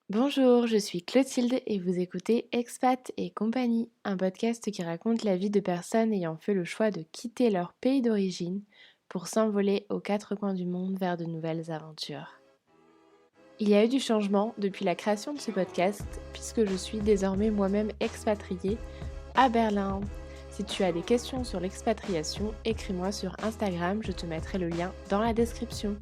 Bonjour, je suis Clotilde et vous écoutez Expat et compagnie, un podcast qui raconte la vie de personnes ayant fait le choix de quitter leur pays d'origine pour s'envoler aux quatre coins du monde vers de nouvelles aventures. Il y a eu du changement depuis la création de ce podcast puisque je suis désormais moi-même expatriée à Berlin. Si tu as des questions sur l'expatriation, écris-moi sur Instagram, je te mettrai le lien dans la description.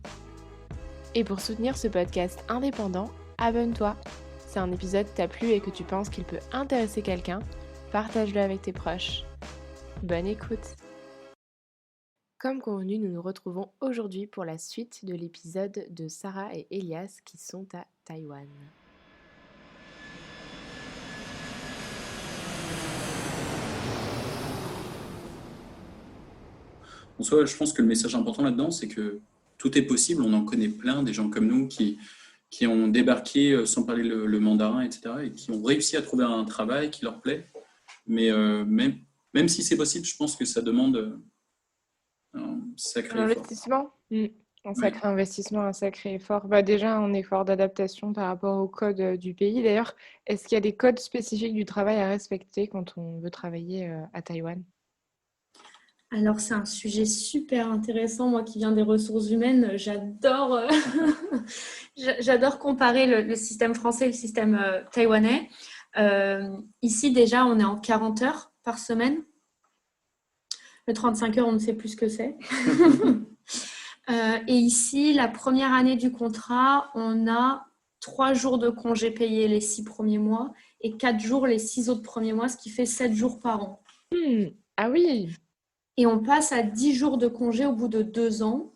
Et pour soutenir ce podcast indépendant, abonne-toi. Si un épisode t'a plu et que tu penses qu'il peut intéresser quelqu'un, partage-le avec tes proches. Bonne écoute. Comme convenu, nous nous retrouvons aujourd'hui pour la suite de l'épisode de Sarah et Elias qui sont à Taïwan. En soi, je pense que le message important là-dedans, c'est que tout est possible. On en connaît plein, des gens comme nous qui ont débarqué sans parler le mandarin, etc., et qui ont réussi à trouver un travail qui leur plaît. Mais même si c'est possible, je pense que ça demande un Un sacré effort. investissement Un Oui. sacré investissement, un sacré effort. Déjà, un effort d'adaptation par rapport aux codes du pays. D'ailleurs, est-ce qu'il y a des codes spécifiques du travail à respecter quand on veut travailler à Taïwan? Alors, c'est un sujet super intéressant. Moi qui viens des ressources humaines, j'adore j'adore comparer le système français et le système taïwanais. Ici, déjà, on est en 40 heures par semaine. Le 35 heures, on ne sait plus ce que c'est. Et ici, la première année du contrat, on a 3 jours de congés payés les 6 premiers mois et 4 jours les 6 autres premiers mois, ce qui fait 7 jours par an. Ah oui. Et on passe à 10 jours de congé au bout de 2 ans.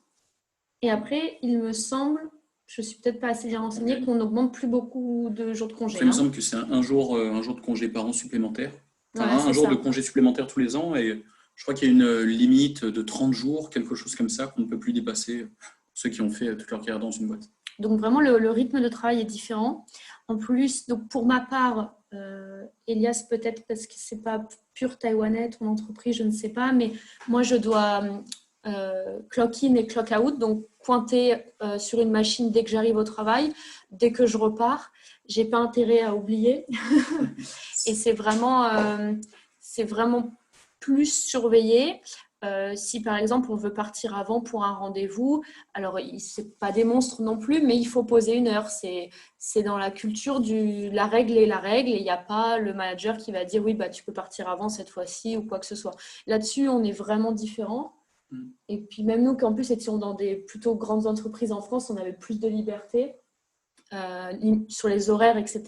Et après, il me semble, je ne suis peut-être pas assez bien renseignée, qu'on n'augmente plus beaucoup de jours de congé. Après, il me semble que c'est un jour de congé par an supplémentaire. Enfin, Voilà, un c'est jour de ça. congé supplémentaire tous les ans. Et je crois qu'il y a une limite de 30 jours, quelque chose comme ça, qu'on ne peut plus dépasser pour ceux qui ont fait toute leur carrière dans une boîte. Donc vraiment, le rythme de travail est différent. En plus, donc pour ma part, Elias, peut-être parce que c'est pas pur taïwanais, ton entreprise, je ne sais pas, mais moi, je dois clock in et clock out, donc pointer sur une machine dès que j'arrive au travail, dès que je repars. J'ai pas intérêt à oublier. Et c'est vraiment plus surveillé. Si par exemple on veut partir avant pour un rendez-vous, alors c'est pas des monstres non plus, mais il faut poser une heure. C'est dans la culture la règle est la règle et il n'y a pas le manager qui va dire oui bah tu peux partir avant cette fois-ci ou quoi que ce soit. Là-dessus on est vraiment différent. Mm. Et puis même nous qui en plus étions dans des plutôt grandes entreprises en France, on avait plus de liberté. Sur les horaires, etc.,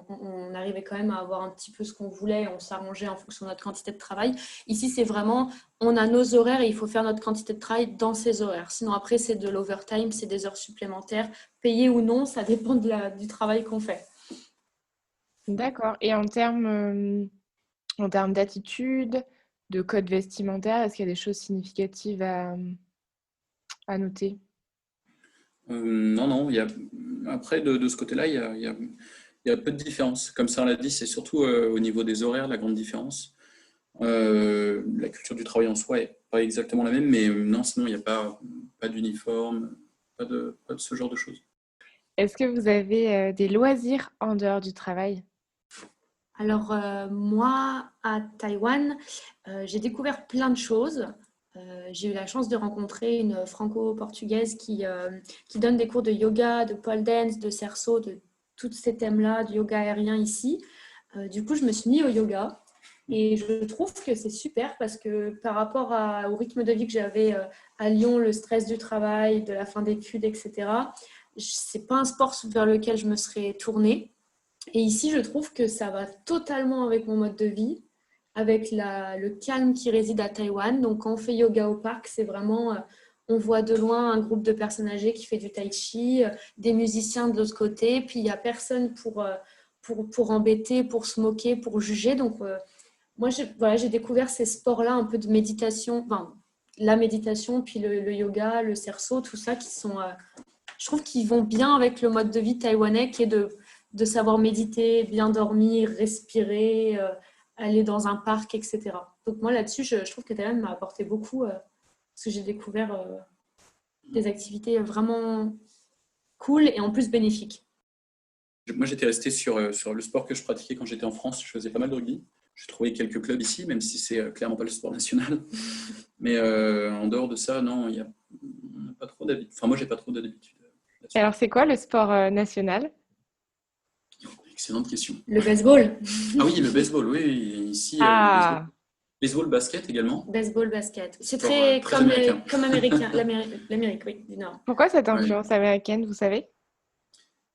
on arrivait quand même à avoir un petit peu ce qu'on voulait, on s'arrangeait en fonction de notre quantité de travail. Ici, c'est vraiment, on a nos horaires et il faut faire notre quantité de travail dans ces horaires. Sinon, après, c'est de l'overtime, c'est des heures supplémentaires, payées ou non, ça dépend du travail qu'on fait. D'accord. Et en termes d'attitude, de code vestimentaire, est-ce qu'il y a des choses significatives à noter? Non, non, après, de ce côté-là, il y a peu de différence. Comme ça, on l'a dit, c'est surtout au niveau des horaires la grande différence. La culture du travail en soi est pas exactement la même, mais non, sinon, il n'y a pas d'uniforme, pas de ce genre de choses. Est-ce que vous avez des loisirs en dehors du travail? Alors, moi, à Taïwan, j'ai découvert plein de choses. J'ai eu la chance de rencontrer une franco-portugaise qui donne des cours de yoga, de pole dance, de cerceau, de tous ces thèmes-là, du yoga aérien ici. Du coup, je me suis mis au yoga et je trouve que c'est super parce que par rapport au rythme de vie que j'avais à Lyon, le stress du travail, de la fin d'études, etc., c'est pas un sport vers lequel je me serais tournée. Et ici, je trouve que ça va totalement avec mon mode de vie, avec le calme qui réside à Taïwan. Donc, quand on fait yoga au parc, c'est vraiment, on voit de loin un groupe de personnes âgées qui fait du tai chi, des musiciens de l'autre côté, puis il n'y a personne pour embêter, pour se moquer, pour juger. Donc, moi, voilà, j'ai découvert ces sports-là, un peu de méditation, enfin, la méditation, puis le yoga, le cerceau, tout ça, qui sont, je trouve qu'ils vont bien avec le mode de vie taïwanais qui est de savoir méditer, bien dormir, respirer, aller dans un parc, etc. Donc moi là-dessus, je trouve que Taïwan m'a apporté beaucoup parce que j'ai découvert des activités vraiment cool et en plus bénéfiques. moi, j'étais resté sur le sport que je pratiquais quand j'étais en France. Je faisais pas mal de rugby. J'ai trouvé quelques clubs ici, même si c'est clairement pas le sport national. Mais en dehors de ça, non, on n'a pas trop d'habitude. Enfin, moi, j'ai pas trop d'habitude Et là-dessus. alors, c'est quoi le sport national? Excellente question. Le baseball. Ah oui, le baseball, oui. Ici, le baseball. Ah, Baseball, basket également. Baseball, basket. C'est Sport très très américain. comme américain, l'Amérique, oui, du Nord. pourquoi cette Ouais. influence américaine, vous savez?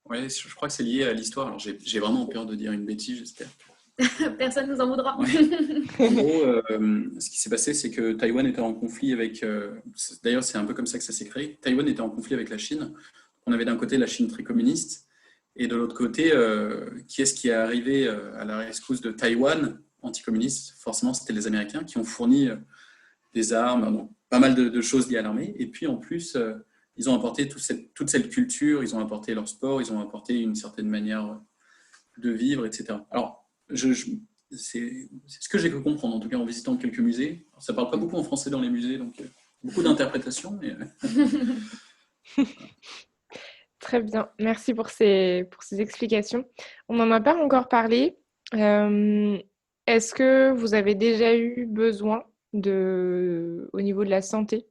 Ouais, je crois que c'est lié à l'histoire. Alors, j'ai vraiment peur de dire une bêtise, j'espère. Personne ne nous en voudra. Ouais. En gros, ce qui s'est passé, c'est que Taïwan était en conflit avec. D'ailleurs, c'est un peu comme ça que ça s'est créé. Taïwan était en conflit avec la Chine. On avait d'un côté la Chine très communiste, et de l'autre côté, qui est-ce qui est arrivé à la rescousse de Taïwan anticommuniste? Forcément, c'était les Américains qui ont fourni des armes, bon, pas mal de choses liées à l'armée. Et puis, en plus, ils ont apporté toute cette culture, ils ont apporté leur sport, ils ont apporté une certaine manière de vivre, etc. Alors, c'est ce que j'ai pu comprendre, en tout cas en visitant quelques musées. Alors, ça ne parle pas beaucoup en français dans les musées, donc beaucoup d'interprétations. Mais, Très bien, merci pour ces explications. On n'en a pas encore parlé. Euh, Est-ce que vous avez déjà eu besoin au niveau de la santé,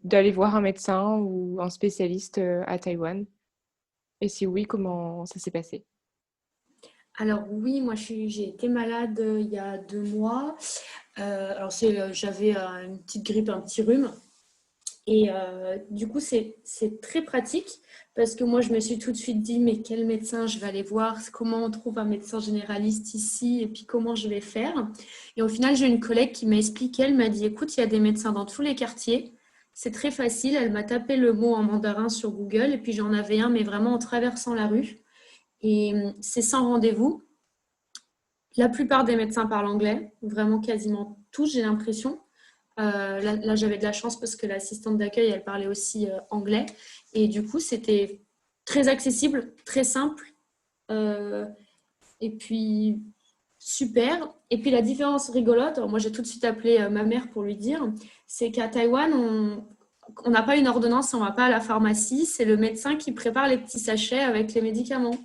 d'aller voir un médecin ou un spécialiste à Taïwan? Et si oui, comment ça s'est passé? Alors oui, moi j'ai été malade il y a 2 mois. Alors j'avais une petite grippe, un petit rhume. Et du coup, c'est très pratique parce que moi, je me suis tout de suite dit, mais quel médecin je vais aller voir? Comment on trouve un médecin généraliste ici? Et puis, comment je vais faire? Et au final, j'ai une collègue qui m'a expliqué, elle m'a dit, écoute, il y a des médecins dans tous les quartiers. C'est très facile. Elle m'a tapé le mot en mandarin sur Google et puis j'en avais un, mais vraiment en traversant la rue. Et c'est sans rendez-vous. La plupart des médecins parlent anglais, vraiment quasiment tous, j'ai l'impression. Là, j'avais de la chance parce que l'assistante d'accueil, elle parlait aussi anglais. Et du coup, c'était très accessible, très simple. Euh, et puis, super. Et puis, la différence rigolote, alors moi, j'ai tout de suite appelé ma mère pour lui dire, c'est qu'à Taïwan, on n'a pas une ordonnance, on ne va pas à la pharmacie. C'est le médecin qui prépare les petits sachets avec les médicaments.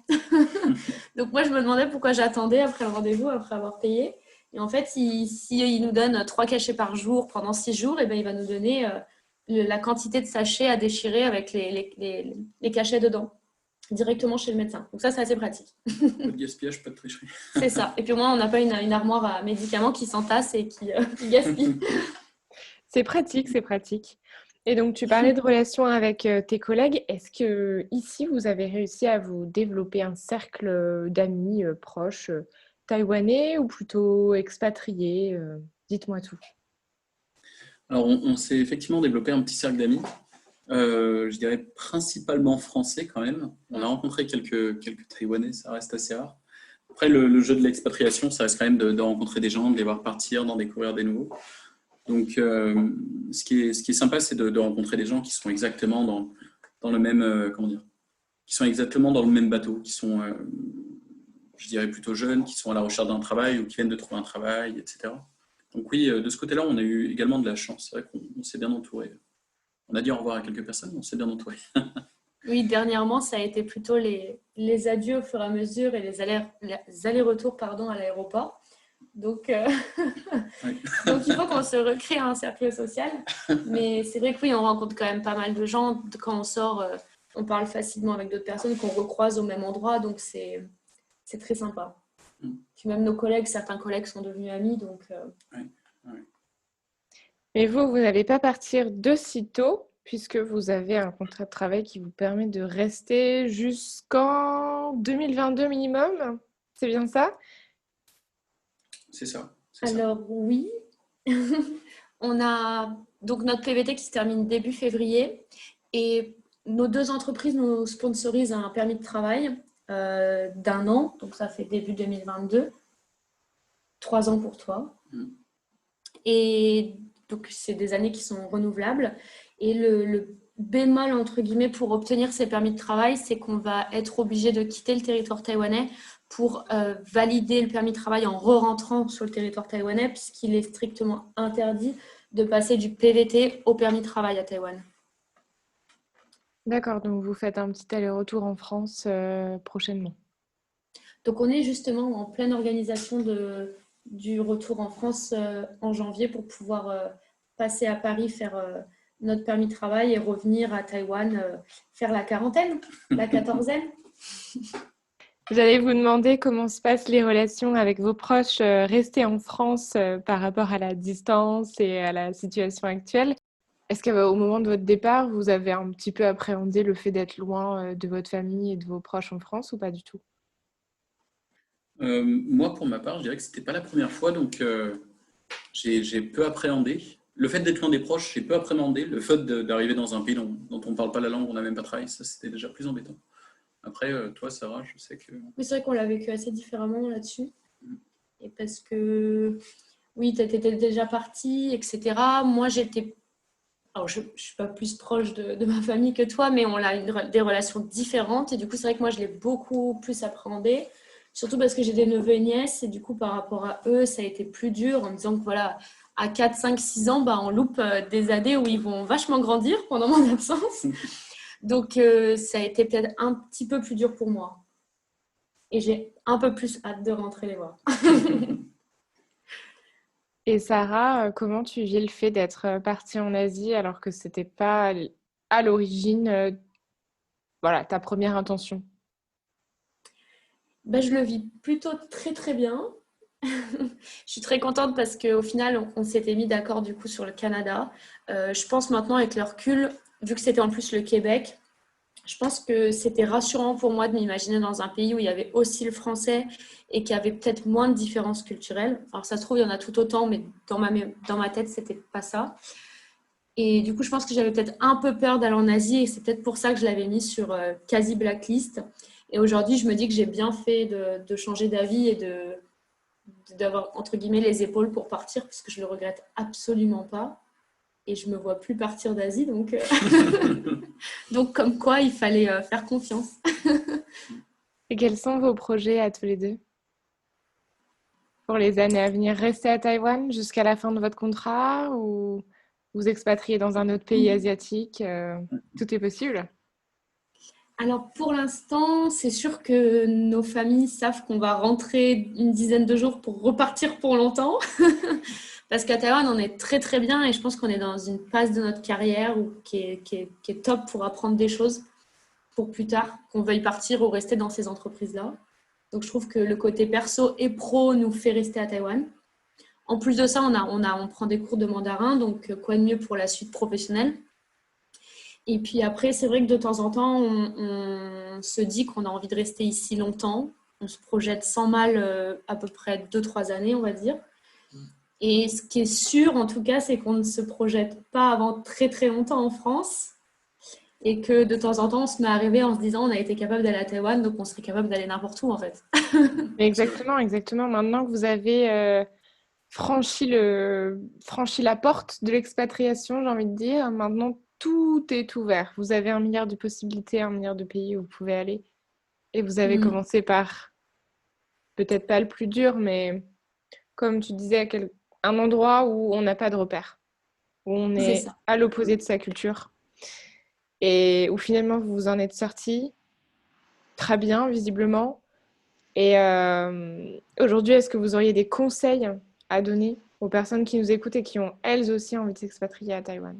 Donc, moi, je me demandais pourquoi j'attendais après le rendez-vous, après avoir payé. Et en fait, il nous donne 3 cachets par jour pendant 6 jours, et ben, il va nous donner la quantité de sachets à déchirer avec les cachets dedans, directement chez le médecin. Donc ça, c'est assez pratique. pas de gaspillage, pas de tricherie. C'est ça. Et puis au moins, on n'a pas une armoire à médicaments qui s'entasse et qui gaspille. C'est pratique, c'est pratique. Et donc, tu parlais de relations avec tes collègues. Est-ce que ici, vous avez réussi à vous développer un cercle d'amis proches taïwanais ou plutôt expatriés? Dites-moi tout. Alors, on s'est effectivement développé un petit cercle d'amis. Je dirais principalement français quand même. On a rencontré quelques Taïwanais, ça reste assez rare. Après, le jeu de l'expatriation, ça reste quand même de rencontrer des gens, de les voir partir, d'en découvrir des nouveaux. Donc, ce qui est sympa, c'est de rencontrer des gens qui sont exactement dans le même, comment dire, qui sont exactement dans le même bateau, qui sont, je dirais, plutôt jeunes, qui sont à la recherche d'un travail ou qui viennent de trouver un travail, etc. Donc oui, de ce côté-là, on a eu également de la chance. C'est vrai qu'on s'est bien entouré. On a dit au revoir à quelques personnes, mais on s'est bien entouré. Oui, dernièrement, ça a été plutôt les adieux au fur et à mesure et les allers-retours pardon, à l'aéroport. Donc, Oui. donc, il faut qu'on se recrée un cercle social. Mais c'est vrai que oui, on rencontre quand même pas mal de gens. Quand on sort, on parle facilement avec d'autres personnes qu'on recroise au même endroit. Donc, c'est très sympa. Puis même nos collègues, certains collègues sont devenus amis. Donc, Oui, oui. Mais vous n'allez pas partir de sitôt puisque vous avez un contrat de travail qui vous permet de rester jusqu'en 2022 minimum. C'est bien ça? C'est ça. alors oui, on a donc notre PVT qui se termine début février et nos 2 entreprises nous sponsorisent un permis de travail d'1 an, donc ça fait début 2022, 3 ans pour toi. Et donc c'est des années qui sont renouvelables. Et le bémol entre guillemets pour obtenir ces permis de travail, c'est qu'on va être obligé de quitter le territoire taïwanais pour valider le permis de travail en re-rentrant sur le territoire taïwanais, puisqu'il est strictement interdit de passer du PVT au permis de travail à Taïwan. D'accord, donc vous faites un petit aller-retour en France prochainement. Donc on est justement en pleine organisation du retour en France en janvier pour pouvoir passer à Paris, faire notre permis de travail et revenir à Taïwan, faire la quarantaine, la quatorzaine. J'allais vous demander comment se passent les relations avec vos proches restés en France par rapport à la distance et à la situation actuelle. Est-ce qu'au moment de votre départ, vous avez un petit peu appréhendé le fait d'être loin de votre famille et de vos proches en France ou pas du tout? Moi, pour ma part, je dirais que c'était pas la première fois, donc j'ai peu appréhendé. Le fait d'être loin des proches, j'ai peu appréhendé. Le fait d'arriver dans un pays dont on ne parle pas la langue, on n'a même pas travaillé, ça c'était déjà plus embêtant. Après, toi, Sarah, je sais que. Oui, c'est vrai qu'on l'a vécu assez différemment là-dessus. Et parce que, oui, tu étais déjà partie, etc. Moi, j'étais. Alors, je ne suis pas plus proche de ma famille que toi, mais on a des relations différentes. Et du coup, c'est vrai que moi, je l'ai beaucoup plus appréhendé. Surtout parce que j'ai des neveux et nièces. Et du coup, par rapport à eux, ça a été plus dur en me disant que voilà, à 4, 5, 6 ans, bah, on loupe des années où ils vont vachement grandir pendant mon absence. Donc, ça a été peut-être un petit peu plus dur pour moi. Et j'ai un peu plus hâte de rentrer les voir. Et Sarah, comment tu vis le fait d'être partie en Asie alors que c'était pas à l'origine, voilà, ta première intention? Ben, je le vis plutôt très très bien. Je suis très contente parce qu'au final, on s'était mis d'accord du coup sur le Canada. Je pense maintenant avec le recul, vu que c'était en plus le Québec, je pense que c'était rassurant pour moi de m'imaginer dans un pays où il y avait aussi le français et qu'il y avait peut-être moins de différences culturelles. Alors ça se trouve, il y en a tout autant, mais dans ma tête, c'était pas ça. Et du coup, je pense que j'avais peut-être un peu peur d'aller en Asie et c'est peut-être pour ça que je l'avais mis sur quasi blacklist. Et aujourd'hui, je me dis que j'ai bien fait de changer d'avis et d'avoir, entre guillemets, les épaules pour partir parce que je le regrette absolument pas. Et je me vois plus partir d'Asie. Donc, donc comme quoi, il fallait faire confiance. Et quels sont vos projets à tous les deux pour les années à venir? Rester à Taïwan jusqu'à la fin de votre contrat ou vous expatrier dans un autre pays asiatique? Tout est possible. Alors pour l'instant, c'est sûr que nos familles savent qu'on va rentrer une dizaine de jours pour repartir pour longtemps. Parce qu'à Taïwan, on est très très bien et je pense qu'on est dans une phase de notre carrière qui est top pour apprendre des choses pour plus tard, qu'on veuille partir ou rester dans ces entreprises-là. Donc je trouve que le côté perso et pro nous fait rester à Taïwan. En plus de ça, on prend des cours de mandarin, donc quoi de mieux pour la suite professionnelle. Et puis après, c'est vrai que de temps en temps, on se dit qu'on a envie de rester ici longtemps. On se projette sans mal à peu près 2-3 années, on va dire. Et ce qui est sûr, en tout cas, c'est qu'on ne se projette pas avant très très longtemps en France. Et que de temps en temps, on se met à rêver en se disant on a été capable d'aller à Taïwan, donc on serait capable d'aller n'importe où en fait. Exactement, exactement. Maintenant que vous avez franchi la porte de l'expatriation, j'ai envie de dire, maintenant tout est ouvert. Vous avez un milliard de possibilités, un milliard de pays où vous pouvez aller. Et vous avez Mm, commencé par, peut-être pas le plus dur, mais comme tu disais, un endroit où on n'a pas de repère, où on c'est est ça. à l'opposé de sa culture et où finalement vous vous en êtes sorti très bien, visiblement. Et aujourd'hui, est-ce que vous auriez des conseils à donner aux personnes qui nous écoutent et qui ont elles aussi envie de s'expatrier à Taïwan?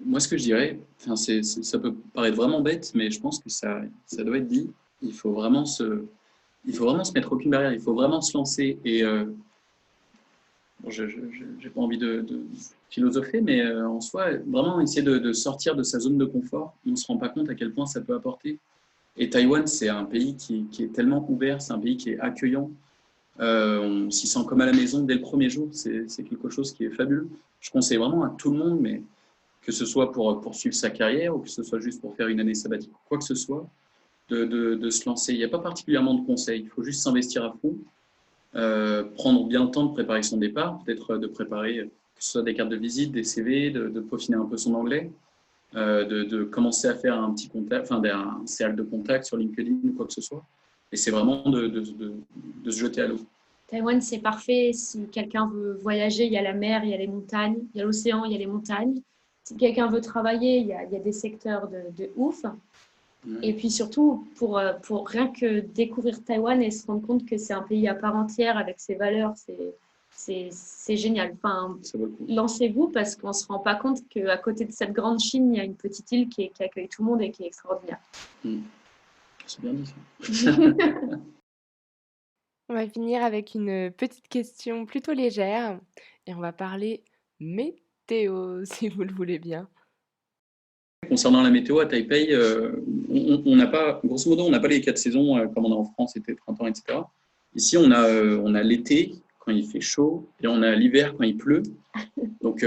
Moi, ce que je dirais, enfin, ça peut paraître vraiment bête, mais je pense que ça doit être dit. Il faut vraiment se, il faut vraiment se mettre aucune barrière. Il faut vraiment se lancer. Et bon, je n'ai pas envie de philosopher, mais en soi, vraiment essayer de sortir de sa zone de confort. On ne se rend pas compte à quel point ça peut apporter. Et Taïwan, c'est un pays qui est tellement ouvert, c'est un pays qui est accueillant. On s'y sent comme à la maison dès le premier jour. C'est quelque chose qui est fabuleux. Je conseille vraiment à tout le monde, mais que ce soit pour poursuivre sa carrière ou que ce soit juste pour faire une année sabbatique, quoi que ce soit, de se lancer. Il n'y a pas particulièrement de conseils. Il faut juste s'investir à fond, prendre bien le temps de préparer son départ, peut-être de préparer que ce soit des cartes de visite, des CV, de peaufiner un peu son anglais, de commencer à faire un petit contact, enfin un cercle de contact sur LinkedIn ou quoi que ce soit. Et c'est vraiment de se jeter à l'eau. Taïwan, c'est parfait. Si quelqu'un veut voyager, il y a la mer, il y a les montagnes, il y a l'océan, il y a les montagnes. si quelqu'un veut travailler, il y a des secteurs de ouf. Et puis surtout, pour rien que découvrir Taïwan et se rendre compte que c'est un pays à part entière avec ses valeurs, c'est génial. Enfin, lancez-vous parce qu'on ne se rend pas compte qu'à côté de cette grande Chine, il y a une petite île qui accueille tout le monde et qui est extraordinaire. C'est bien dit ça. On va finir avec une petite question plutôt légère et on va parler météo, si vous le voulez bien. Concernant la météo à Taipei, on n'a pas, grosso modo, on n'a pas les 4 saisons comme on a en France, été, printemps, etc. Ici, on a l'été quand il fait chaud et on a l'hiver quand il pleut. Donc,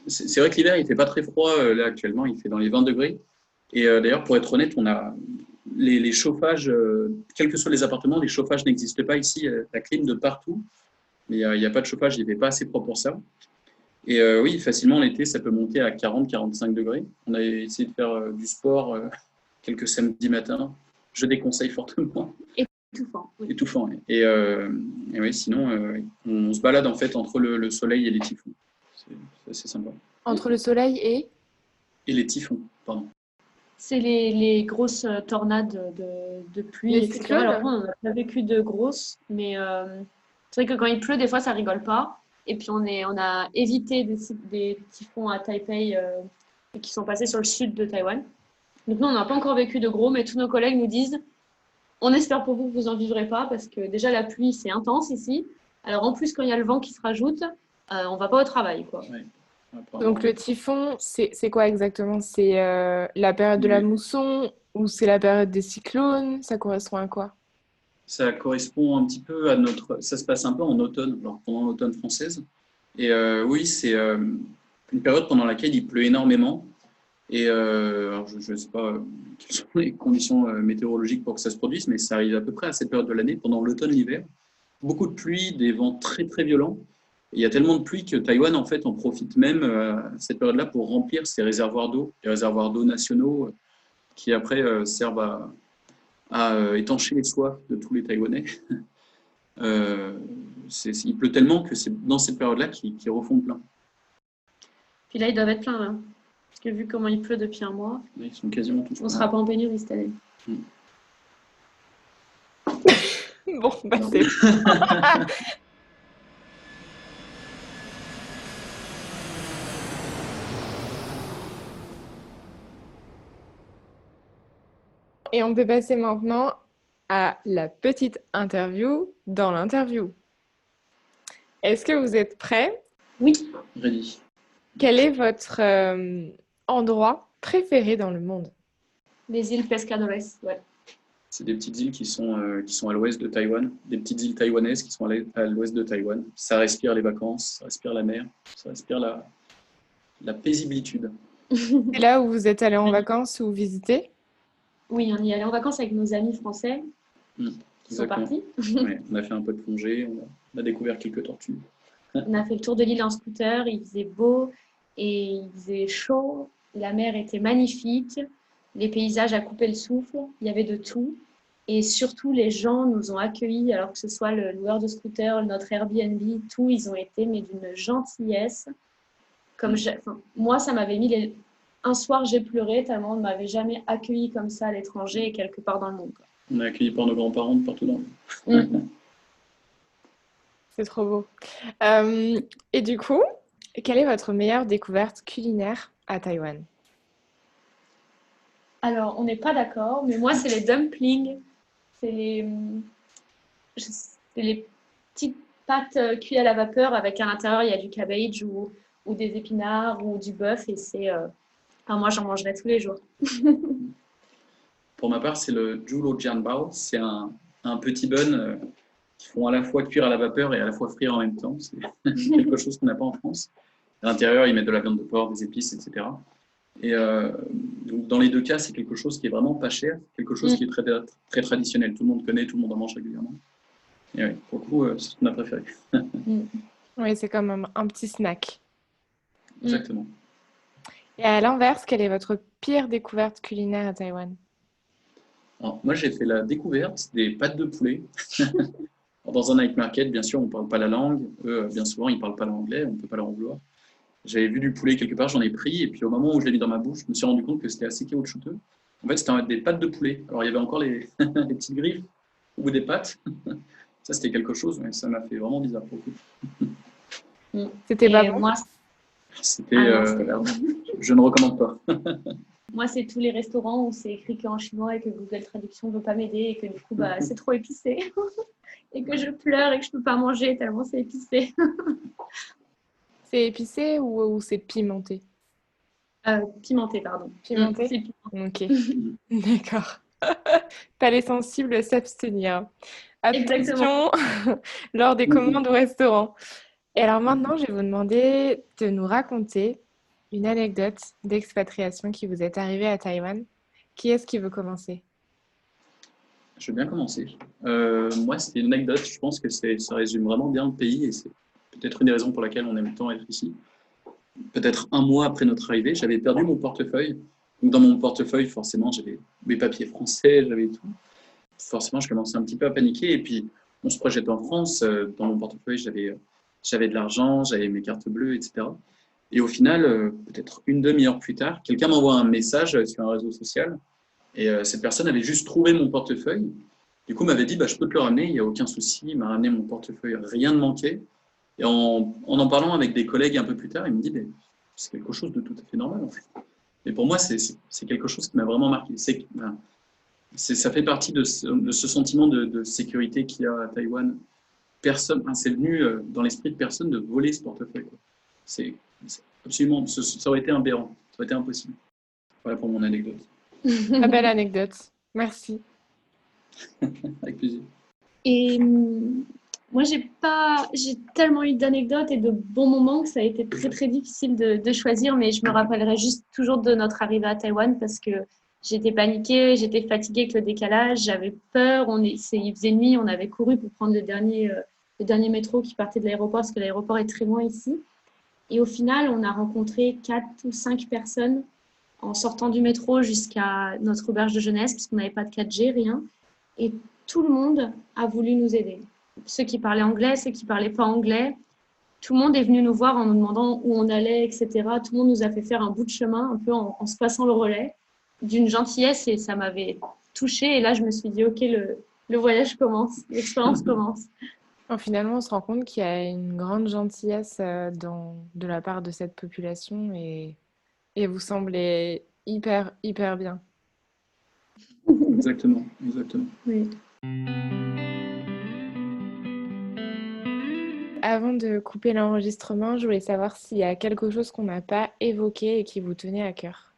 c'est vrai que l'hiver, il ne fait pas très froid. Là, actuellement, il fait dans les 20 degrés. Et d'ailleurs, pour être honnête, on a les chauffages, quels que soient les appartements, les chauffages n'existent pas ici. La clim de partout, mais il n'y a pas de chauffage, il n'est pas assez propre pour ça. Et oui, facilement, l'été, ça peut monter à 40-45 degrés. On a essayé de faire du sport quelques samedis matins. Je déconseille fortement. Étouffant. Oui. Étouffant. Et oui, sinon, on se balade en fait entre le soleil et les typhons. C'est assez sympa. Entre le soleil et les typhons, pardon. C'est les grosses tornades de pluie, Les etc. cyclones. Alors, on n'a pas vécu de grosses, mais c'est vrai que quand il pleut, des fois, ça rigole pas. Et puis, on a évité des typhons à Taipei qui sont passés sur le sud de Taïwan. Donc, nous, on n'a pas encore vécu de gros, mais tous nos collègues nous disent on espère pour vous que vous n'en vivrez pas, parce que déjà, la pluie, c'est intense ici. Alors, en plus, quand il y a le vent qui se rajoute, on ne va pas au travail, quoi. Ouais. Donc le typhon, c'est quoi exactement? C'est la période de la mousson ou c'est la période des cyclones? Ça correspond à quoi? Ça correspond un petit peu à notre... Ça se passe un peu en automne, alors pendant l'automne française. Et oui, c'est une période pendant laquelle il pleut énormément. Et alors je ne sais pas quelles sont les conditions météorologiques pour que ça se produise, mais ça arrive à peu près à cette période de l'année, pendant l'automne, l'hiver. Beaucoup de pluie, des vents très très violents. Et il y a tellement de pluie que Taïwan en fait en profite même à cette période-là pour remplir ses réservoirs d'eau, les réservoirs d'eau nationaux qui après servent à étancher les soifs de tous les Taïwanais. Il pleut tellement que c'est dans cette période-là qu'ils refont plein. Puis là, ils doivent être pleins, là. Parce que vu comment il pleut depuis un mois, Ils sont quasiment tous. On ne sera pas en pénurie cette année. Bon, bah c'est... Et on peut passer maintenant à la petite interview dans l'interview. Est-ce que vous êtes prêts? Oui. Ready. Quel est votre endroit préféré dans le monde? Les îles Pescadores, ouais. C'est des petites îles qui sont à l'ouest de Taïwan, des petites îles taïwanaises qui sont à l'ouest de Taïwan. Ça respire les vacances, ça respire la mer, ça respire la paisibilitude. C'est là où vous êtes allé en vacances ou visiter? Oui, on y allait en vacances avec nos amis français qui sont partis. Ouais, on a fait un peu de plongée, on a découvert quelques tortues. On a fait le tour de l'île en scooter, il faisait beau et il faisait chaud, la mer était magnifique, les paysages à couper le souffle, il y avait de tout. Et surtout, les gens nous ont accueillis, alors que ce soit le loueur de scooter, notre Airbnb, tout, ils ont été mais d'une gentillesse. Moi, ça m'avait mis un soir, j'ai pleuré tellement on ne m'avait jamais accueilli comme ça à l'étranger et quelque part dans le monde. On est accueillis par nos grands-parents de partout dans le monde. C'est trop beau. Et du coup, quelle est votre meilleure découverte culinaire à Taïwan? Alors, on n'est pas d'accord, mais moi, c'est les dumplings. C'est les petites pâtes cuites à la vapeur avec à l'intérieur, il y a du cabbage ou des épinards ou du bœuf. Et c'est... moi, j'en mangerai tous les jours. Pour ma part, c'est le Julo Jianbao. C'est un petit bun qu'ils font à la fois cuire à la vapeur et à la fois frire en même temps. C'est quelque chose qu'on n'a pas en France. À l'intérieur, ils mettent de la viande de porc, des épices, etc. Et donc dans les deux cas, c'est quelque chose qui est vraiment pas cher, quelque chose qui est très, très traditionnel. Tout le monde connaît, tout le monde en mange régulièrement. Et oui, pour le coup, c'est ce qu'on a préféré. Oui, c'est comme un petit snack. Exactement. Et à l'inverse, quelle est votre pire découverte culinaire à Taïwan? Alors, moi, j'ai fait la découverte des pâtes de poulet. Alors, dans un night market, bien sûr, on ne parle pas la langue. Eux, bien souvent, ils ne parlent pas l'anglais, on ne peut pas leur en vouloir. J'avais vu du poulet quelque part, j'en ai pris, et puis au moment où je l'ai mis dans ma bouche, je me suis rendu compte que c'était assez caoutchouteux. En fait, c'était des pattes de poulet. Alors, il y avait encore les, les petites griffes au bout des pattes. Ça, c'était quelque chose, mais ça m'a fait vraiment bizarre pour le coup. C'était pas bon? Moi, C'était, c'était pas bon. je ne recommande pas. Moi, c'est tous les restaurants où c'est écrit qu'en chinois et que Google Traduction ne veut pas m'aider et que du coup, c'est trop épicé. Et que je pleure et que je ne peux pas manger tellement c'est épicé. C'est épicé ou c'est pimenté? Pimenté, pardon. Pimenté? C'est pimenté. Ok, d'accord. Palais sensible, s'abstenir. Exactement. Attention lors des commandes au restaurant. Et alors maintenant, je vais vous demander de nous raconter une anecdote d'expatriation qui vous est arrivée à Taïwan. Qui est-ce qui veut commencer? Je vais bien commencer. Moi, c'était une anecdote. Je pense que ça résume vraiment bien le pays et c'est peut-être une des raisons pour laquelle on aime tant être ici. Peut-être un mois après notre arrivée, j'avais perdu mon portefeuille. Donc, dans mon portefeuille, forcément, j'avais mes papiers français, j'avais tout. Forcément, je commençais un petit peu à paniquer. Et puis, on se projetait en France. Dans mon portefeuille, j'avais de l'argent, j'avais mes cartes bleues, etc. Et au final, peut-être une demi-heure plus tard, quelqu'un m'envoie un message sur un réseau social. Et cette personne avait juste trouvé mon portefeuille. Du coup, m'avait dit, je peux te le ramener, il n'y a aucun souci. Il m'a ramené mon portefeuille, rien ne manquait. Et en parlant avec des collègues un peu plus tard, il me dit, c'est quelque chose de tout à fait normal en fait. Et pour moi, c'est quelque chose qui m'a vraiment marqué. Ça fait partie de ce sentiment de sécurité qu'il y a à Taïwan. C'est venu dans l'esprit de personne de voler ce portefeuille, quoi. C'est absolument, ça aurait été aberrant, ça aurait été impossible. Voilà pour mon anecdote. Très belle anecdote. Merci. Avec plaisir. Et moi, j'ai tellement eu d'anecdotes et de bons moments que ça a été très, très difficile de choisir, mais je me rappellerai juste toujours de notre arrivée à Taïwan parce que j'étais paniquée, j'étais fatiguée avec le décalage, j'avais peur, il faisait nuit, on avait couru pour prendre le dernier métro qui partait de l'aéroport parce que l'aéroport est très loin ici. Et au final, on a rencontré 4 ou 5 personnes en sortant du métro jusqu'à notre auberge de jeunesse parce qu'on n'avait pas de 4G, rien. Et tout le monde a voulu nous aider. Ceux qui parlaient anglais, ceux qui ne parlaient pas anglais, tout le monde est venu nous voir en nous demandant où on allait, etc. Tout le monde nous a fait faire un bout de chemin, un peu en se passant le relais, d'une gentillesse, et ça m'avait touchée. Et là, je me suis dit, OK, le voyage commence, l'expérience commence. Finalement, on se rend compte qu'il y a une grande gentillesse de la part de cette population et vous semblez hyper, hyper bien. Exactement, exactement. Oui. Avant de couper l'enregistrement, je voulais savoir s'il y a quelque chose qu'on n'a pas évoqué et qui vous tenait à cœur.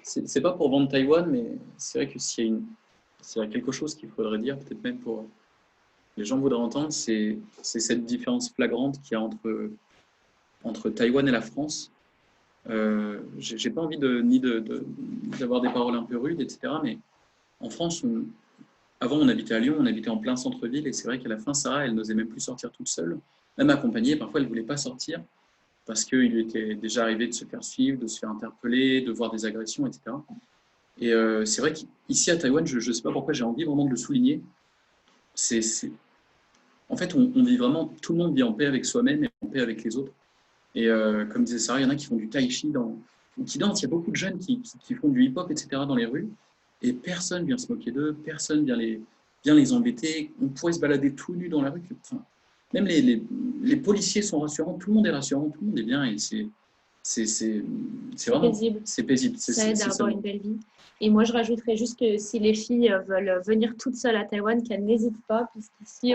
C'est pas pour vendre Taïwan, mais c'est vrai que s'il y a quelque chose qu'il faudrait dire, peut-être même pour les gens voudraient entendre, c'est cette différence flagrante qu'il y a entre Taïwan et la France. J'ai pas envie d'avoir des paroles un peu rudes, etc. Mais en France, avant on habitait à Lyon, on habitait en plein centre-ville, et c'est vrai qu'à la fin, Sarah, elle n'osait même plus sortir toute seule, même accompagnée. Parfois, elle ne voulait pas sortir parce qu'il lui était déjà arrivé de se faire suivre, de se faire interpeller, de voir des agressions, etc. Et c'est vrai qu'ici à Taïwan, je ne sais pas pourquoi j'ai envie vraiment de le souligner. En fait, on vit vraiment, tout le monde vit en paix avec soi-même et en paix avec les autres. Et comme disait Sarah, il y en a qui font du tai chi, qui dansent. Il y a beaucoup de jeunes qui font du hip-hop, etc. dans les rues. Et personne vient se moquer d'eux, personne vient les embêter. On pourrait se balader tout nu dans la rue. Enfin, même les policiers sont rassurants, tout le monde est rassurant, tout le monde est bien. Et c'est vraiment paisible. C'est paisible. Ça aide à avoir une belle vie. Et moi, je rajouterais juste que si les filles veulent venir toutes seules à Taïwan, qu'elles n'hésitent pas, puisqu'ici,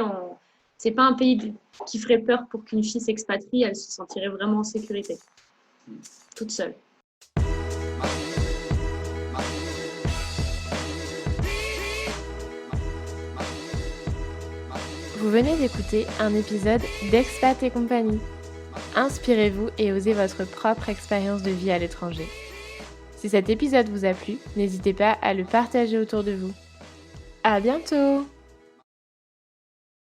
c'est pas un pays qui ferait peur pour qu'une fille s'expatrie, elle se sentirait vraiment en sécurité, toute seule. Vous venez d'écouter un épisode d'Expat et compagnie. Inspirez-vous et osez votre propre expérience de vie à l'étranger. Si cet épisode vous a plu, n'hésitez pas à le partager autour de vous. À bientôt!